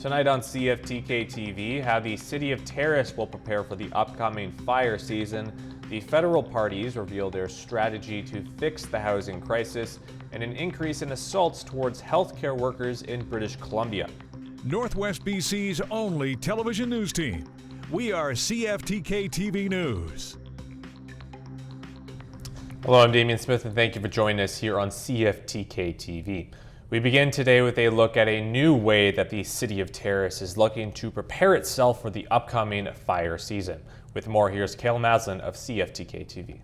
Tonight on CFTK-TV, how the city of Terrace will prepare for the upcoming fire season. The federal parties reveal their strategy to fix the housing crisis, and an increase in assaults towards healthcare workers in British Columbia. Northwest BC's only television news team. We are CFTK-TV News. Hello, I'm Damian Smith, and thank you for joining us here on CFTK-TV. We begin today with a look at a new way that the city of Terrace is looking to prepare itself for the upcoming fire season. With more, here's Cale Maslin of CFTK-TV.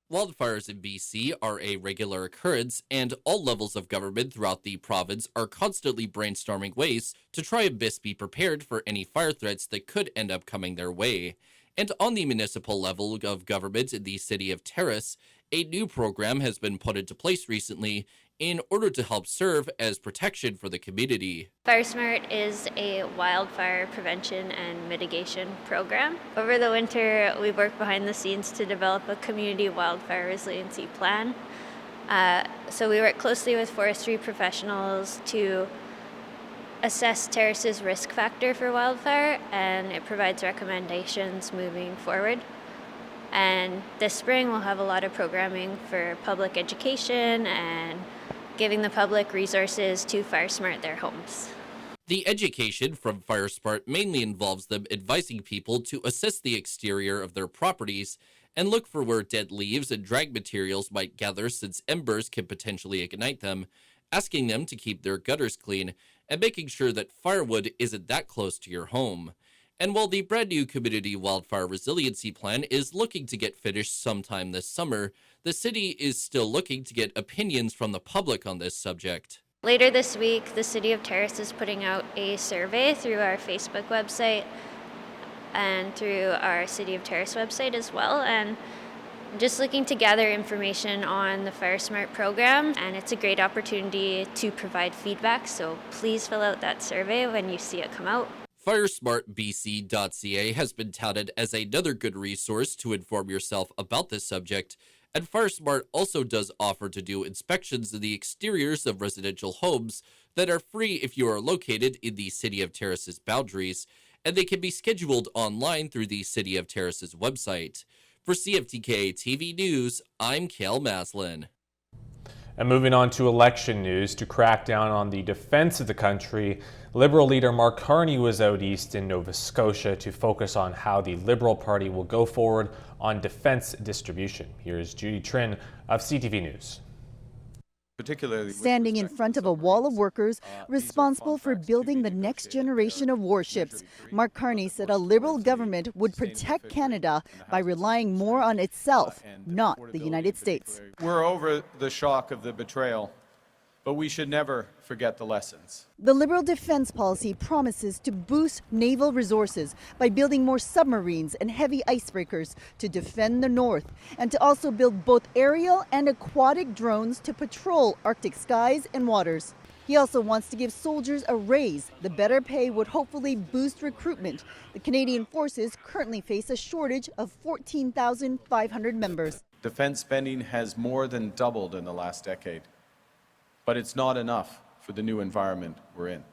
Wildfires in BC are a regular occurrence, and all levels of government throughout the province are constantly brainstorming ways to try and best be prepared for any fire threats that could end up coming their way. And on the municipal level of government in the city of Terrace, a new program has been put into place recently in order to help serve as protection for the community. FireSmart is a wildfire prevention and mitigation program. Over the winter, we worked behind the scenes to develop a community wildfire resiliency plan. So we work closely with forestry professionals to assess Terrace's risk factor for wildfire, and it provides recommendations moving forward. And this spring, we'll have a lot of programming for public education and giving the public resources to FireSmart their homes. The education from FireSmart mainly involves them advising people to assess the exterior of their properties and look for where dead leaves and drag materials might gather, since embers can potentially ignite them, asking them to keep their gutters clean, and making sure that firewood isn't that close to your home. And while the brand new Community Wildfire Resiliency Plan is looking to get finished sometime this summer, the city is still looking to get opinions from the public on this subject. Later this week, the City of Terrace is putting out a survey through our Facebook website and through our City of Terrace website as well, and just looking to gather information on the FireSmart program, and it's a great opportunity to provide feedback, so please fill out that survey when you see it come out. FireSmartBC.ca has been touted as another good resource to inform yourself about this subject, and FireSmart also does offer to do inspections of the exteriors of residential homes that are free if you are located in the City of Terrace's boundaries, and they can be scheduled online through the City of Terrace's website. For CFTK TV News, I'm Cale Maslin. And moving on to election news, to crack down on the defense of the country, Liberal leader Mark Carney was out east in Nova Scotia to focus on how the Liberal Party will go forward on defense distribution. Here's Judy Trin of CTV News. Standing in front of a wall of workers responsible for building the next generation of warships, Mark Carney said a Liberal government would protect Canada by relying more on itself, not the United States. We're over the shock of the betrayal, but we should never forget the lessons. The Liberal defense policy promises to boost naval resources by building more submarines and heavy icebreakers to defend the North, and to also build both aerial and aquatic drones to patrol Arctic skies and waters. He also wants to give soldiers a raise. The better pay would hopefully boost recruitment. The Canadian Forces currently face a shortage of 14,500 members. Defense spending has more than doubled in the last decade, but it's not enough for the new environment we're in.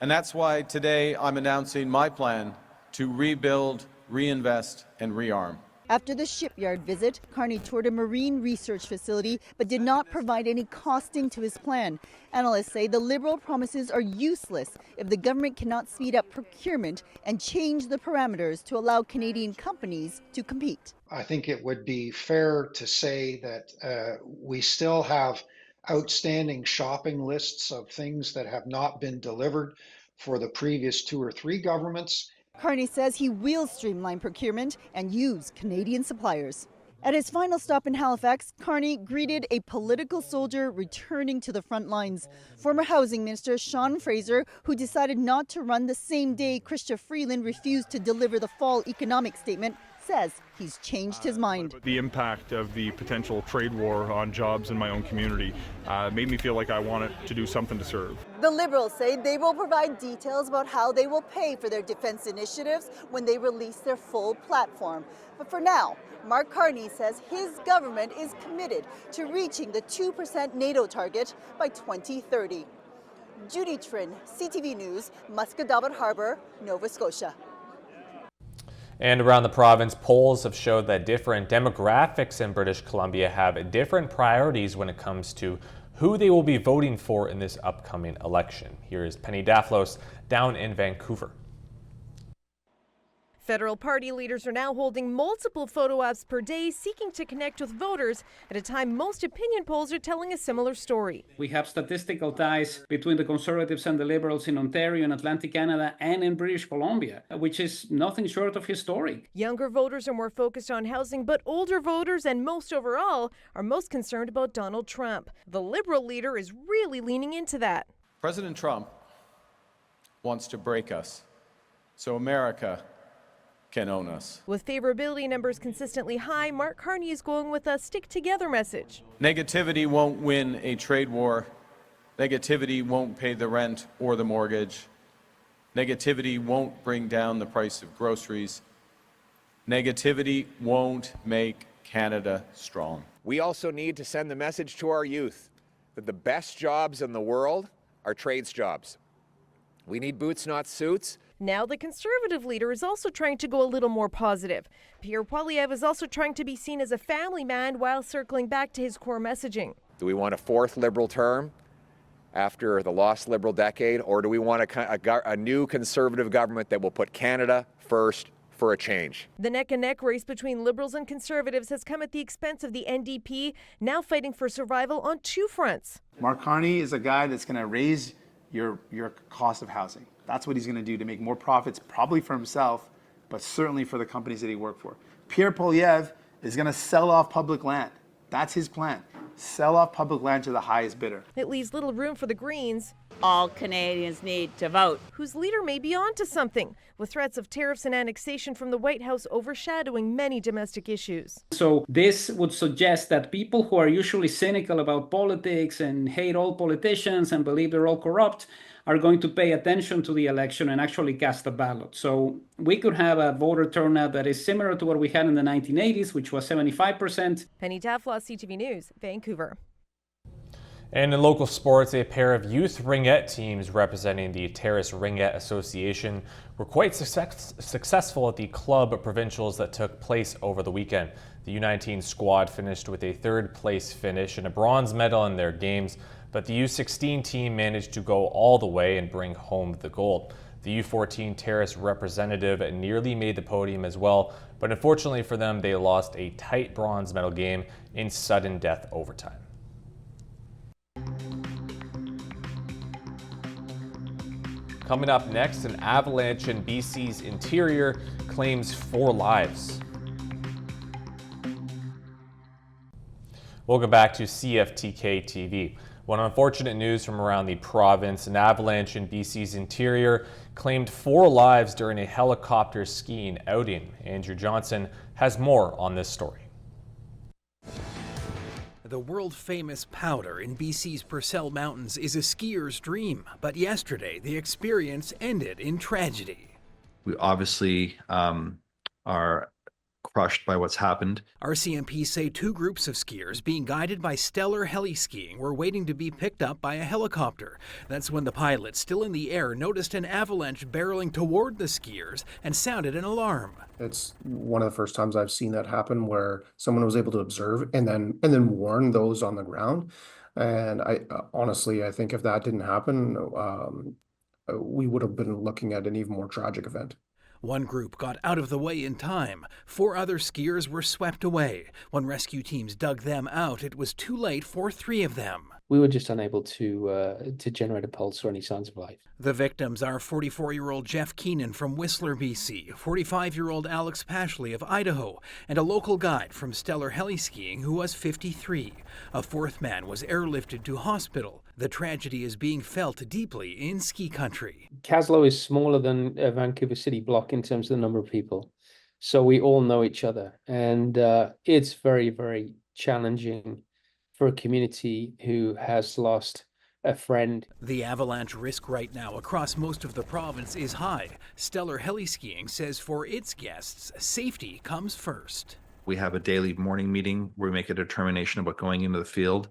And that's why today I'm announcing my plan to rebuild, reinvest, and rearm. After the shipyard visit, Carney toured a marine research facility but did not provide any costing to his plan. Analysts say the Liberal promises are useless if the government cannot speed up procurement and change the parameters to allow Canadian companies to compete. I think it would be fair to say that we still have outstanding shopping lists of things that have not been delivered for the previous 2 or 3 governments. Carney says he will streamline procurement and use Canadian suppliers. At his final stop in Halifax, Carney greeted a political soldier returning to the front lines. Former Housing Minister Sean Fraser, who decided not to run the same day Chrystia Freeland refused to deliver the fall economic statement, says he's changed his mind. The impact of the potential trade war on jobs in my own community made me feel like I wanted to do something to serve. The Liberals say they will provide details about how they will pay for their defense initiatives when they release their full platform. But for now, Mark Carney says his government is committed to reaching the 2% NATO target by 2030. Judy Trin, CTV News, Musquodoboit Harbor, Nova Scotia. And around the province, polls have showed that different demographics in British Columbia have different priorities when it comes to who they will be voting for in this upcoming election. Here is Penny Daflos down in Vancouver. Federal party leaders are now holding multiple photo ops per day, seeking to connect with voters at a time most opinion polls are telling a similar story. We have statistical ties between the Conservatives and the Liberals in Ontario and Atlantic Canada and in British Columbia, which is nothing short of historic. Younger voters are more focused on housing, but older voters and most overall are most concerned about Donald Trump. The Liberal leader is really leaning into that. President Trump wants to break us, so America can own us. With favorability numbers consistently high, Mark Carney is going with a stick together message. Negativity won't win a trade war. Negativity won't pay the rent or the mortgage. Negativity won't bring down the price of groceries. Negativity won't make Canada strong. We also need to send the message to our youth that the best jobs in the world are trades jobs. We need boots, not suits. Now the Conservative leader is also trying to go a little more positive. Pierre Poilievre is also trying to be seen as a family man while circling back to his core messaging. Do we want a fourth Liberal term after the lost Liberal decade, or do we want a new Conservative government that will put Canada first for a change? The neck-and-neck race between Liberals and Conservatives has come at the expense of the NDP, now fighting for survival on two fronts. Mark Carney is a guy that's going to raise your cost of housing. That's what he's going to do to make more profits, probably for himself, but certainly for the companies that he worked for. Pierre Poilievre is going to sell off public land. That's his plan. Sell off public land to the highest bidder. It leaves little room for the Greens. All Canadians need to vote. Whose leader may be onto something, with threats of tariffs and annexation from the White House overshadowing many domestic issues. So this would suggest that people who are usually cynical about politics and hate all politicians and believe they're all corrupt are going to pay attention to the election and actually cast a ballot. So we could have a voter turnout that is similar to what we had in the 1980s, which was 75%. Penny Daflos, CTV News, Vancouver. And in local sports, a pair of youth ringette teams representing the Terrace Ringette Association were quite successful at the club provincials that took place over the weekend. The U19 squad finished with a third-place finish and a bronze medal in their games, but the U16 team managed to go all the way and bring home the gold. The U14 Terrace representative nearly made the podium as well, but unfortunately for them, they lost a tight bronze medal game in sudden death overtime. Coming up next, an avalanche in BC's interior claims 4 lives. Welcome back to CFTK-TV. One unfortunate news from around the province, an avalanche in BC's interior claimed 4 lives during a helicopter skiing outing. Andrew Johnson has more on this story. The world-famous powder in BC's Purcell Mountains is a skier's dream, but yesterday the experience ended in tragedy. We obviously are crushed by what's happened. RCMP say 2 groups of skiers being guided by Stellar Heli-skiing were waiting to be picked up by a helicopter. That's when the pilot, still in the air, noticed an avalanche barreling toward the skiers and sounded an alarm. It's one of the first times I've seen that happen, where someone was able to observe and then warn those on the ground. And I honestly, I think if that didn't happen, we would have been looking at an even more tragic event. One group got out of the way in time. 4 other skiers were swept away. When rescue teams dug them out, it was too late for 3 of them. We were just unable to generate a pulse or any signs of life. The victims are 44-year-old Jeff Keenan from Whistler, BC, 45-year-old Alex Pashley of Idaho, and a local guide from Stellar Heli-skiing who was 53. A 4th man was airlifted to hospital. The tragedy is being felt deeply in ski country. Caslow is smaller than Vancouver City block in terms of the number of people. So we all know each other. And it's very, very challenging for a community who has lost a friend. The avalanche risk right now across most of the province is high. Stellar Heli-skiing says for its guests, safety comes first. We have a daily morning meeting where we make a determination about going into the field.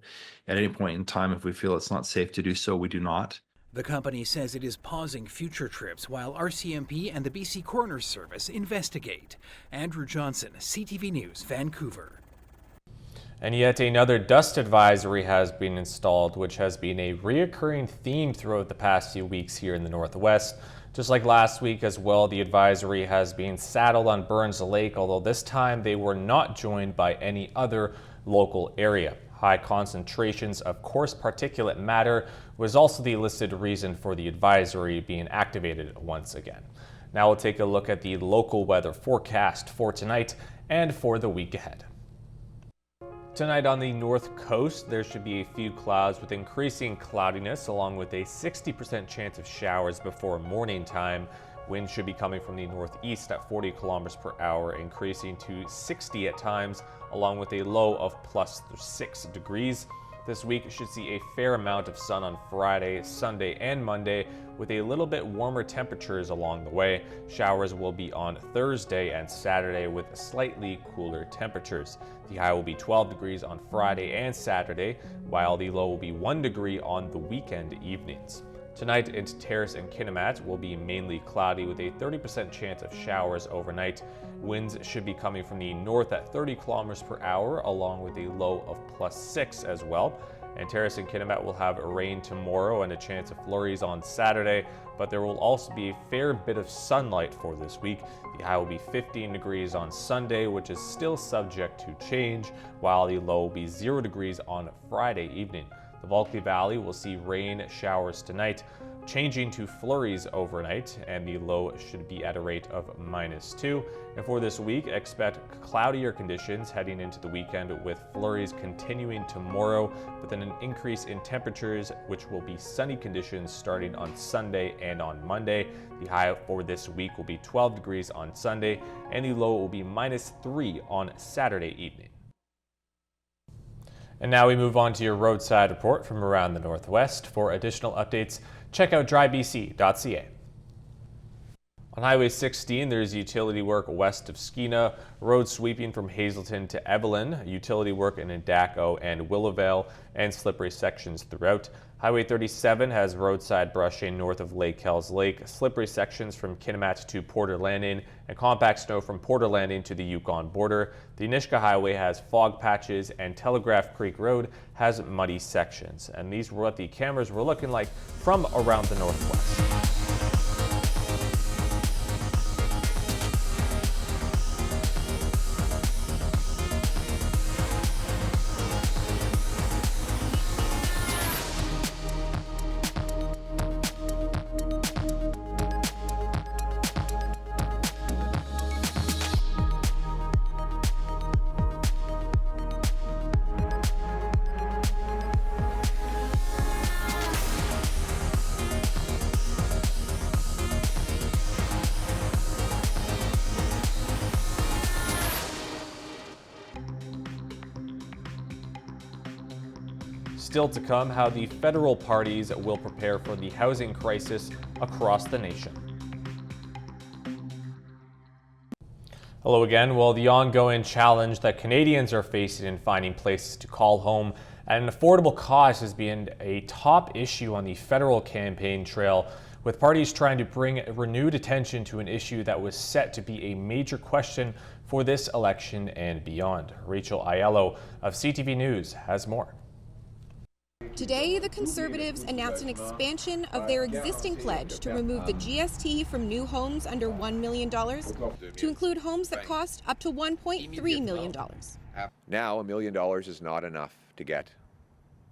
At any point in time, if we feel it's not safe to do so, we do not. The company says it is pausing future trips while RCMP and the BC Coroner's Service investigate. Andrew Johnson, CTV News, Vancouver. And yet another dust advisory has been installed, which has been a reoccurring theme throughout the past few weeks here in the Northwest. Just like last week as well, the advisory has been saddled on Burns Lake, although this time they were not joined by any other local area. High concentrations of coarse particulate matter was also the listed reason for the advisory being activated once again. Now we'll take a look at the local weather forecast for tonight and for the week ahead. Tonight on the north coast, there should be a few clouds with increasing cloudiness along with a 60% chance of showers before morning time. Wind should be coming from the northeast at 40 kilometers per hour, increasing to 60 at times, along with a low of +6 degrees. This week should see a fair amount of sun on Friday, Sunday, and Monday, with a little bit warmer temperatures along the way. Showers will be on Thursday and Saturday with slightly cooler temperatures. The high will be 12 degrees on Friday and Saturday, while the low will be 1 degree on the weekend evenings. Tonight in Terrace and Kitimat will be mainly cloudy with a 30% chance of showers overnight. Winds should be coming from the north at 30 kilometers per hour, along with a low of +6 as well. And Terrace and Kitimat will have rain tomorrow and a chance of flurries on Saturday, but there will also be a fair bit of sunlight for this week. The high will be 15 degrees on Sunday, which is still subject to change, while the low will be 0 degrees on Friday evening. The Vultby Valley will see rain showers tonight, changing to flurries overnight, and the low should be at a rate of -2. And for this week, expect cloudier conditions heading into the weekend with flurries continuing tomorrow, but then an increase in temperatures, which will be sunny conditions starting on Sunday and on Monday. The high for this week will be 12 degrees on Sunday, and the low will be -3 on Saturday evening. And now we move on to your roadside report from around the Northwest. For additional updates, check out drybc.ca. On Highway 16, there's utility work west of Skeena, road sweeping from Hazelton to Evelyn, utility work in Endako and Willowvale, and slippery sections throughout. Highway 37 has roadside brushing north of Lake Hells Lake, slippery sections from Kitimat to Porter Landing, and compact snow from Porter Landing to the Yukon border. The Nisga'a Highway has fog patches, and Telegraph Creek Road has muddy sections. And these were what the cameras were looking like from around the Northwest. Still to come, how the federal parties will prepare for the housing crisis across the nation. Hello again. Well, the ongoing challenge that Canadians are facing in finding places to call home at an affordable cost has been a top issue on the federal campaign trail, with parties trying to bring renewed attention to an issue that was set to be a major question for this election and beyond. Rachel Aiello of CTV News has more. Today, the Conservatives announced an expansion of their existing pledge to remove the GST from new homes under $1 million to include homes that cost up to $1.3 million. Now, $1 million is not enough to get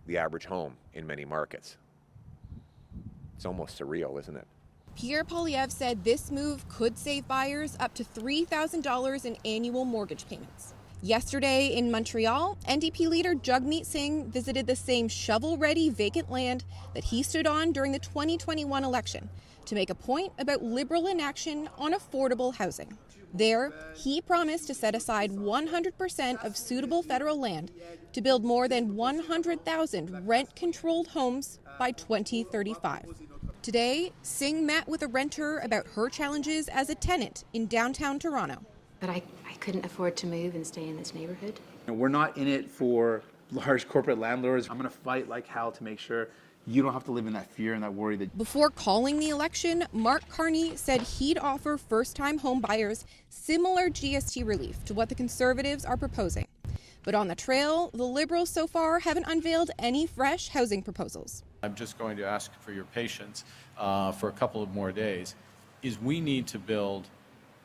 the average home in many markets. It's almost surreal, isn't it? Pierre Poilievre said this move could save buyers up to $3,000 in annual mortgage payments. Yesterday in Montreal, NDP leader Jagmeet Singh visited the same shovel-ready vacant land that he stood on during the 2021 election to make a point about Liberal inaction on affordable housing. There, he promised to set aside 100% of suitable federal land to build more than 100,000 rent-controlled homes by 2035. Today, Singh met with a renter about her challenges as a tenant in downtown Toronto. But I couldn't afford to move and stay in this neighborhood. We're not in it for large corporate landlords. I'm going to fight like hell to make sure you don't have to live in that fear and that worry that. Before calling the election, Mark Carney said he'd offer first-time home buyers similar GST relief to what the Conservatives are proposing. But on the trail, the Liberals so far haven't unveiled any fresh housing proposals. I'm just going to ask for your patience for a couple of more days, is we need to build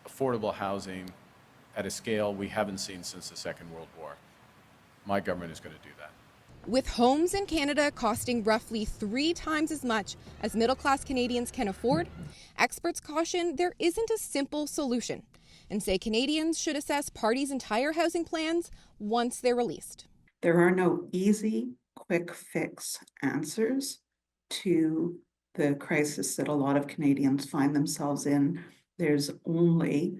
affordable housing at a scale we haven't seen since the Second World War. My government is going to do that. With homes in Canada costing roughly 3 times as much as middle-class Canadians can afford, experts caution there isn't a simple solution and say Canadians should assess parties' entire housing plans once they're released. There are no easy, quick fix answers to the crisis that a lot of Canadians find themselves in. There's only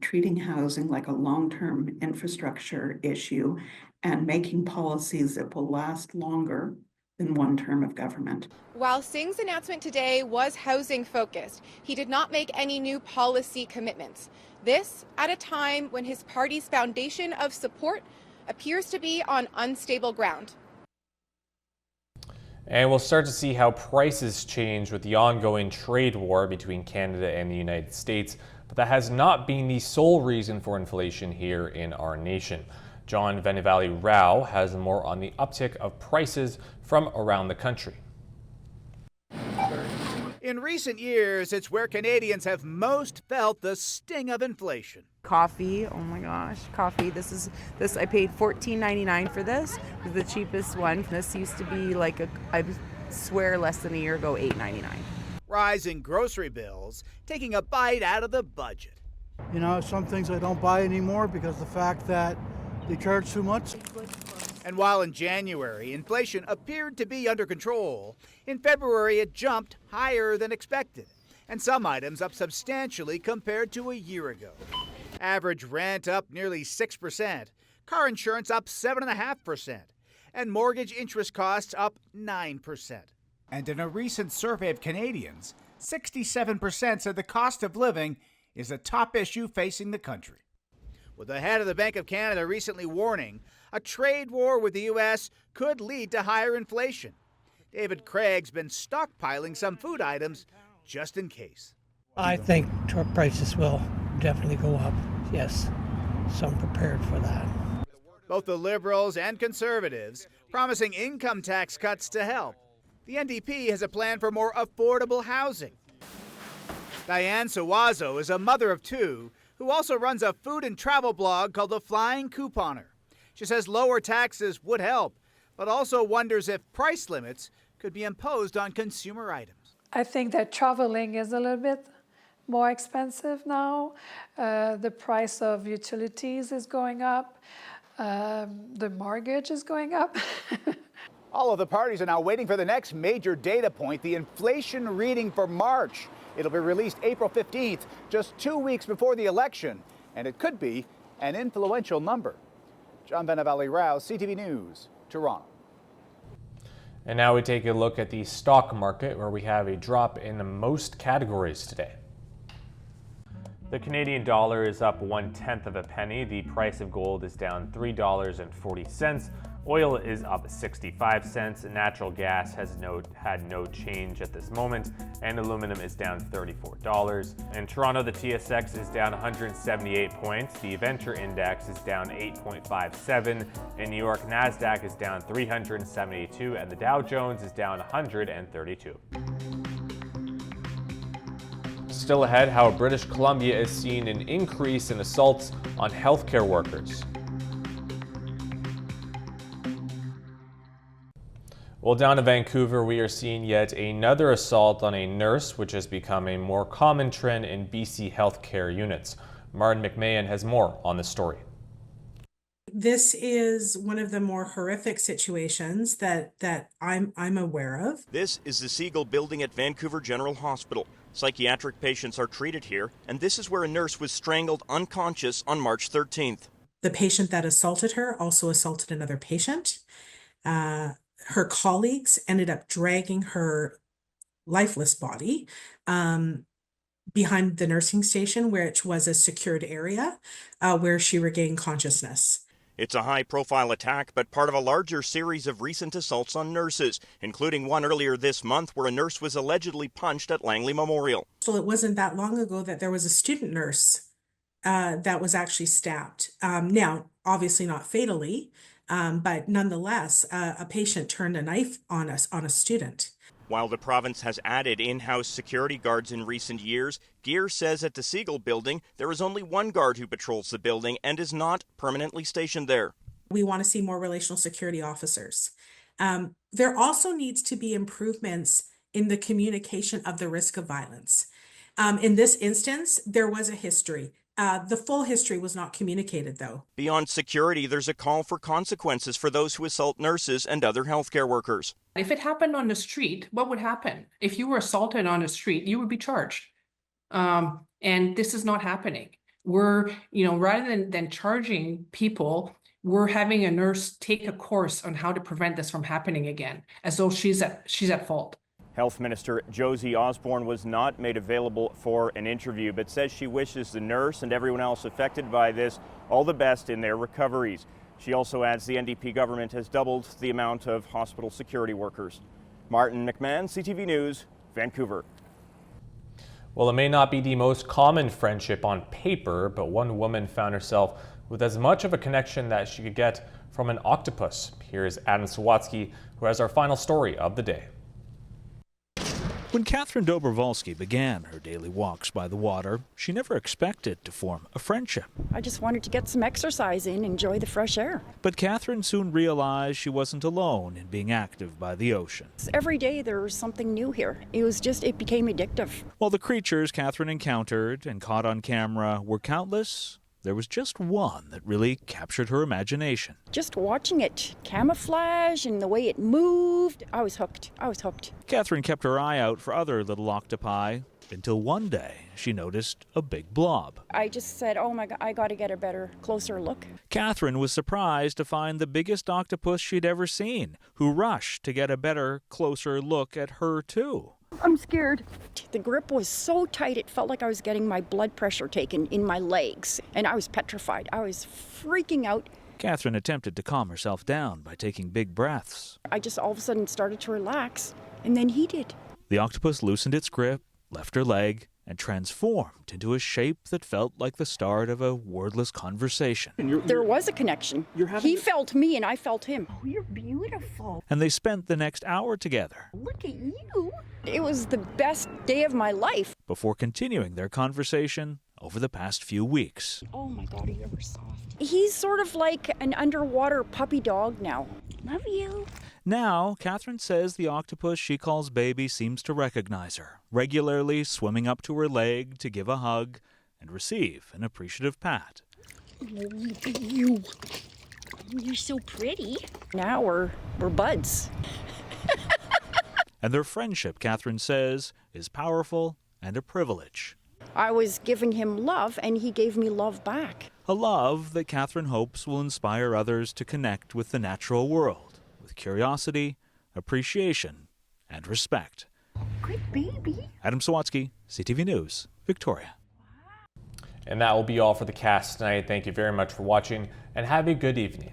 treating housing like a long-term infrastructure issue and making policies that will last longer than one term of government. While Singh's announcement today was housing focused, he did not make any new policy commitments. This at a time when his party's foundation of support appears to be on unstable ground. And we'll start to see how prices change with the ongoing trade war between Canada and the United States. But that has not been the sole reason for inflation here in our nation. John Venivali Rao has more on the uptick of prices from around the country. In recent years, it's where Canadians have most felt the sting of inflation. Coffee, oh my gosh, coffee. This I paid $14.99 for this. It was the cheapest one. This used to be like I swear less than a year ago, $8.99. Rising grocery bills taking a bite out of the budget. You know, some things I don't buy anymore because the fact that they charge too much. And while in January, inflation appeared to be under control, in February it jumped higher than expected, and some items up substantially compared to a year ago. Average rent up nearly 6%, car insurance up 7.5%, and mortgage interest costs up 9%. And in a recent survey of Canadians, 67% said the cost of living is a top issue facing the country. With the head of the Bank of Canada recently warning a trade war with the U.S. could lead to higher inflation. David Craig's been stockpiling some food items just in case. I think prices will definitely go up, yes. So I'm prepared for that. Both the Liberals and Conservatives promising income tax cuts to help. The NDP has a plan for more affordable housing. Diane Sawazo is a mother of 2 who also runs a food and travel blog called The Flying Couponer. She says lower taxes would help, but also wonders if price limits could be imposed on consumer items. I think that traveling is a little bit more expensive now. The price of utilities is going up. The mortgage is going up. All of the parties are now waiting for the next major data point, the inflation reading for March. It'll be released April 15th, just 2 weeks before the election, and it could be an influential number. John Venivali Rao, CTV News, Toronto. And now we take a look at the stock market, where we have a drop in most categories today. The Canadian dollar is up 1/10 of a penny. The price of gold is down $3.40. Oil is up 65 cents. Natural gas has had no change at this moment, and aluminum is down $34. In Toronto, the TSX is down 178 points. The Venture Index is down 8.57. In New York, NASDAQ is down 372, and the Dow Jones is down 132. Still ahead, how British Columbia is seeing an increase in assaults on healthcare workers. Well, down in Vancouver, we are seeing yet another assault on a nurse, which has become a more common trend in BC healthcare units. Martin McMahon has more on the story. This is one of the more horrific situations that I'm aware of. This is the Siegel building at Vancouver General Hospital. Psychiatric patients are treated here, and this is where a nurse was strangled unconscious on March 13th. The patient that assaulted her also assaulted another patient. Her colleagues ended up dragging her lifeless body behind the nursing station, which was a secured area where she regained consciousness. It's a high-profile attack, but part of a larger series of recent assaults on nurses, including one earlier this month where a nurse was allegedly punched at Langley Memorial. So it wasn't that long ago that there was a student nurse that was actually stabbed. Now, obviously not fatally, but nonetheless, a patient turned a knife on a student. While the province has added in-house security guards in recent years, Gear says at the Siegel building there is only one guard who patrols the building and is not permanently stationed there. We want to see more relational security officers. There also needs to be improvements in the communication of the risk of violence. In this instance, there was a history. The full history was not communicated, though. Beyond security, there's a call for consequences for those who assault nurses and other healthcare workers. If it happened on the street, what would happen? If you were assaulted on the street, you would be charged. And this is not happening. We're, rather than charging people, we're having a nurse take a course on how to prevent this from happening again, as though she's at fault. Health Minister Josie Osborne was not made available for an interview, but says she wishes the nurse and everyone else affected by this all the best in their recoveries. She also adds the NDP government has doubled the amount of hospital security workers. Martin McMahon, CTV News, Vancouver. Well, it may not be the most common friendship on paper, but one woman found herself with as much of a connection that she could get from an octopus. Here is Adam Sawatsky, who has our final story of the day. When Catherine Dobrovolsky began her daily walks by the water, she never expected to form a friendship. I just wanted to get some exercise in, enjoy the fresh air. But Catherine soon realized she wasn't alone in being active by the ocean. Every day there was something new here. It became addictive. While the creatures Catherine encountered and caught on camera were countless, there was just one that really captured her imagination. Just watching it camouflage and the way it moved, I was hooked. Catherine kept her eye out for other little octopi until one day she noticed a big blob. I just said, oh my God, I got to get a better, closer look. Catherine was surprised to find the biggest octopus she'd ever seen, who rushed to get a better, closer look at her too. I'm scared. The grip was so tight, it felt like I was getting my blood pressure taken in my legs, and I was petrified. I was freaking out. Catherine attempted to calm herself down by taking big breaths. I just all of a sudden started to relax, and then he did. The octopus loosened its grip, left her leg, and transformed into a shape that felt like the start of a wordless conversation. There was a connection. He felt me and I felt him. Oh, you're beautiful. And they spent the next hour together. Look at you. It was the best day of my life. Before continuing their conversation over the past few weeks. Oh my God, are you ever soft? He's sort of like an underwater puppy dog now. Love you. Now, Catherine says the octopus she calls baby seems to recognize her, regularly swimming up to her leg to give a hug and receive an appreciative pat. Look at you. You're so pretty. Now we're buds. And their friendship, Catherine says, is powerful and a privilege. I was giving him love, and he gave me love back. A love that Catherine hopes will inspire others to connect with the natural world, with curiosity, appreciation, and respect. Good baby. Adam Sawatsky, CTV News, Victoria. And that will be all for the cast tonight. Thank you very much for watching, and have a good evening.